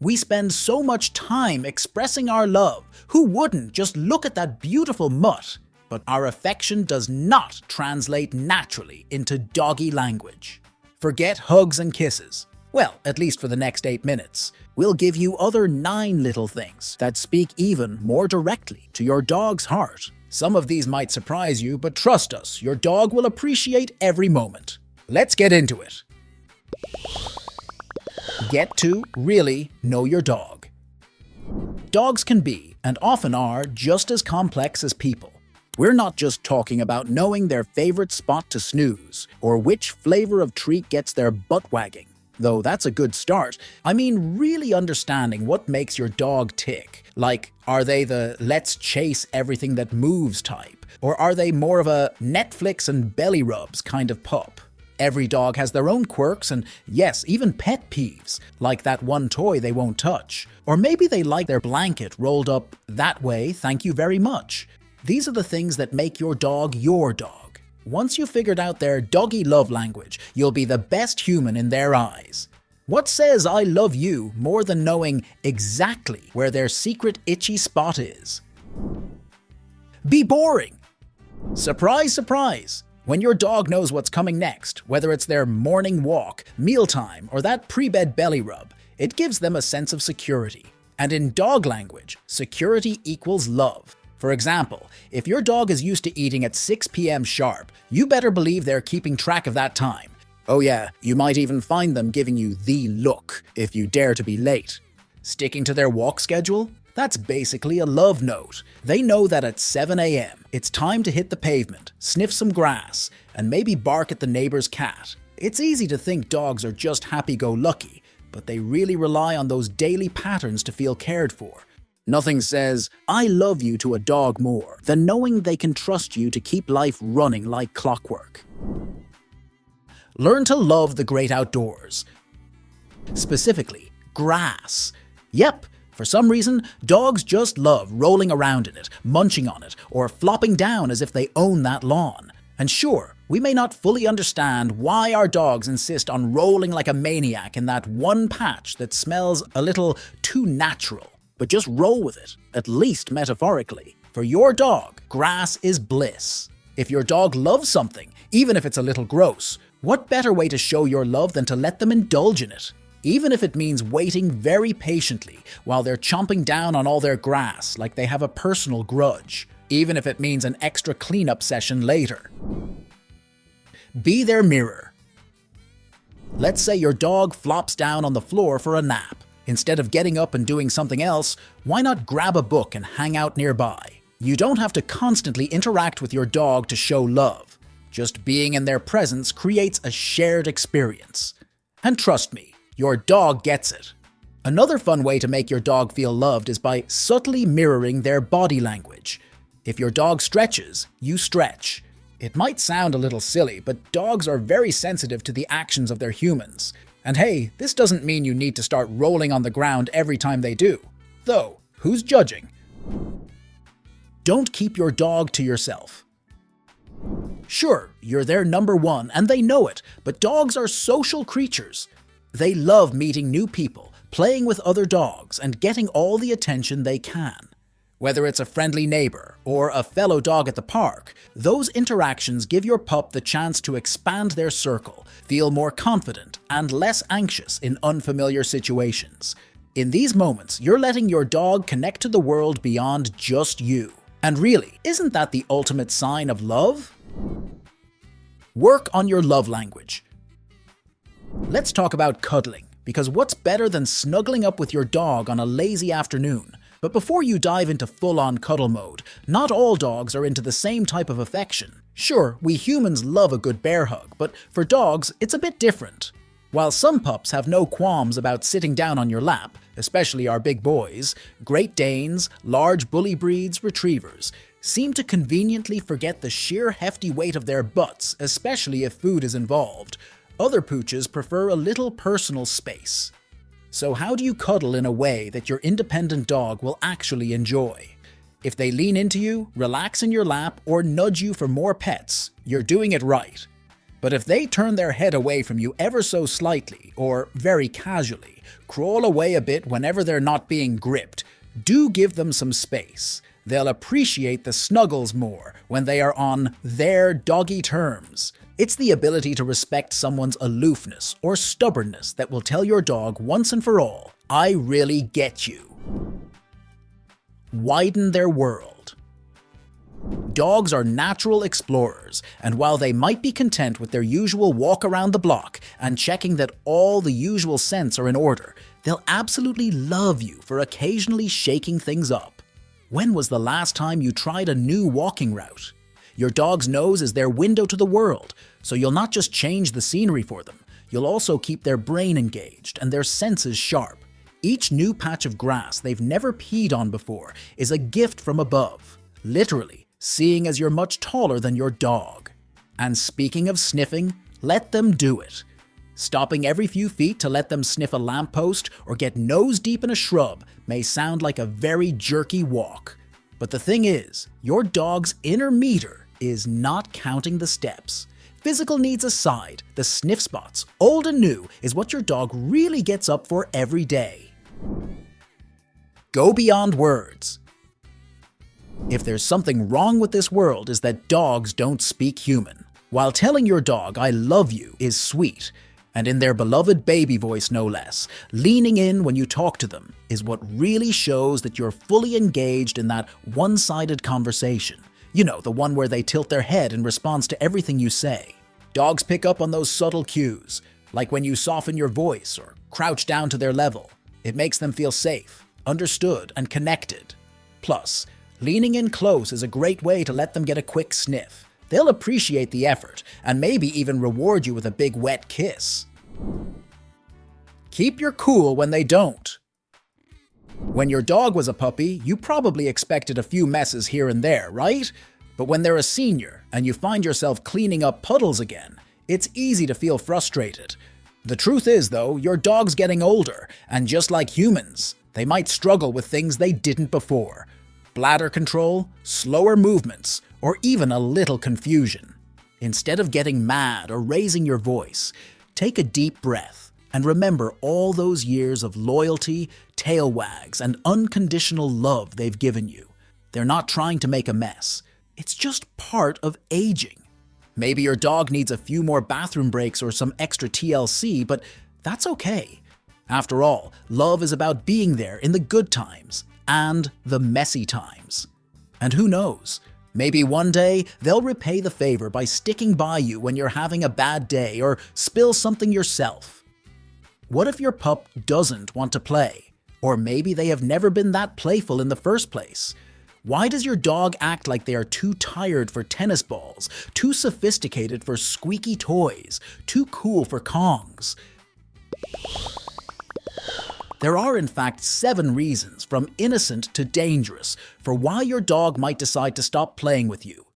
We spend so much time expressing our love. Who wouldn't just look at that beautiful mutt? But our affection does not translate naturally into doggy language. Forget hugs and kisses. Well, at least for the next 8 minutes. We'll give you other 9 little things that speak even more directly to your dog's heart. Some of these might surprise you, but trust us, your dog will appreciate every moment. Let's get into it. Get to really know your dog. Dogs can be, and often are, just as complex as people. We're not just talking about knowing their favorite spot to snooze, or which flavor of treat gets their butt wagging, though that's a good start. I mean really understanding what makes your dog tick. Like, are they the let's chase everything that moves type? Or are they more of a Netflix and belly rubs kind of pup? Every dog has their own quirks and, yes, even pet peeves, like that one toy they won't touch. Or maybe they like their blanket rolled up that way, thank you very much. These are the things that make your dog your dog. Once you've figured out their doggy love language, you'll be the best human in their eyes. What says I love you more than knowing exactly where their secret itchy spot is? Be boring. Surprise, surprise. When your dog knows what's coming next, whether it's their morning walk, mealtime, or that pre-bed belly rub, it gives them a sense of security. And in dog language, security equals love. For example, if your dog is used to eating at 6 p.m. sharp, you better believe they're keeping track of that time. Oh yeah, you might even find them giving you the look if you dare to be late. Sticking to their walk schedule? That's basically a love note. They know that at 7 a.m., it's time to hit the pavement, sniff some grass, and maybe bark at the neighbor's cat. It's easy to think dogs are just happy-go-lucky, but they really rely on those daily patterns to feel cared for. Nothing says, I love you to a dog more than knowing they can trust you to keep life running like clockwork. Learn to love the great outdoors. Specifically, grass. Yep. For some reason, dogs just love rolling around in it, munching on it, or flopping down as if they own that lawn. And sure, we may not fully understand why our dogs insist on rolling like a maniac in that one patch that smells a little too natural. But just roll with it, at least metaphorically. For your dog, grass is bliss. If your dog loves something, even if it's a little gross, what better way to show your love than to let them indulge in it? Even if it means waiting very patiently while they're chomping down on all their grass like they have a personal grudge. Even if it means an extra cleanup session later. Be their mirror. Let's say your dog flops down on the floor for a nap. Instead of getting up and doing something else, why not grab a book and hang out nearby? You don't have to constantly interact with your dog to show love. Just being in their presence creates a shared experience. And trust me, your dog gets it. Another fun way to make your dog feel loved is by subtly mirroring their body language. If your dog stretches, you stretch. It might sound a little silly, but dogs are very sensitive to the actions of their humans. And hey, this doesn't mean you need to start rolling on the ground every time they do. Though, who's judging? Don't keep your dog to yourself. Sure, you're their number one and they know it, but dogs are social creatures. They love meeting new people, playing with other dogs, and getting all the attention they can. Whether it's a friendly neighbor or a fellow dog at the park, those interactions give your pup the chance to expand their circle, feel more confident, and less anxious in unfamiliar situations. In these moments, you're letting your dog connect to the world beyond just you. And really, isn't that the ultimate sign of love? Work on your love language. Let's talk about cuddling, because what's better than snuggling up with your dog on a lazy afternoon? But before you dive into full-on cuddle mode, not all dogs are into the same type of affection. Sure, we humans love a good bear hug, but for dogs, it's a bit different. While some pups have no qualms about sitting down on your lap, especially our big boys, Great Danes, large bully breeds, retrievers, seem to conveniently forget the sheer hefty weight of their butts, especially if food is involved. Other pooches prefer a little personal space. So how do you cuddle in a way that your independent dog will actually enjoy? If they lean into you, relax in your lap, or nudge you for more pets, you're doing it right. But if they turn their head away from you ever so slightly, or very casually, crawl away a bit whenever they're not being gripped. Do give them some space. They'll appreciate the snuggles more when they are on their doggy terms. It's the ability to respect someone's aloofness or stubbornness that will tell your dog once and for all, "I really get you." Widen their world. Dogs are natural explorers, and while they might be content with their usual walk around the block and checking that all the usual scents are in order, they'll absolutely love you for occasionally shaking things up. When was the last time you tried a new walking route? Your dog's nose is their window to the world, so you'll not just change the scenery for them, you'll also keep their brain engaged and their senses sharp. Each new patch of grass they've never peed on before is a gift from above, literally, seeing as you're much taller than your dog. And speaking of sniffing, let them do it. Stopping every few feet to let them sniff a lamppost or get nose deep in a shrub may sound like a very jerky walk. But the thing is, your dog's inner meter is not counting the steps. Physical needs aside, the sniff spots, old and new, is what your dog really gets up for every day. Go beyond words. If there's something wrong with this world, is that dogs don't speak human. While telling your dog "I love you" is sweet, and in their beloved baby voice no less, leaning in when you talk to them is what really shows that you're fully engaged in that one-sided conversation. You know, the one where they tilt their head in response to everything you say. Dogs pick up on those subtle cues, like when you soften your voice or crouch down to their level. It makes them feel safe, understood, and connected. Plus, leaning in close is a great way to let them get a quick sniff. They'll appreciate the effort and maybe even reward you with a big wet kiss. Keep your cool when they don't. When your dog was a puppy, you probably expected a few messes here and there, right? But when they're a senior and you find yourself cleaning up puddles again, it's easy to feel frustrated. The truth is, though, your dog's getting older, and just like humans, they might struggle with things they didn't before. Bladder control, slower movements, or even a little confusion. Instead of getting mad or raising your voice, take a deep breath and remember all those years of loyalty, tail wags, and unconditional love they've given you. They're not trying to make a mess. It's just part of aging. Maybe your dog needs a few more bathroom breaks or some extra TLC, but that's okay. After all, love is about being there in the good times and the messy times. And who knows? Maybe one day they'll repay the favor by sticking by you when you're having a bad day or spill something yourself. What if your pup doesn't want to play? Or maybe they have never been that playful in the first place. Why does your dog act like they are too tired for tennis balls, too sophisticated for squeaky toys, too cool for Kongs? There are in fact 7 reasons, from innocent to dangerous, for why your dog might decide to stop playing with you.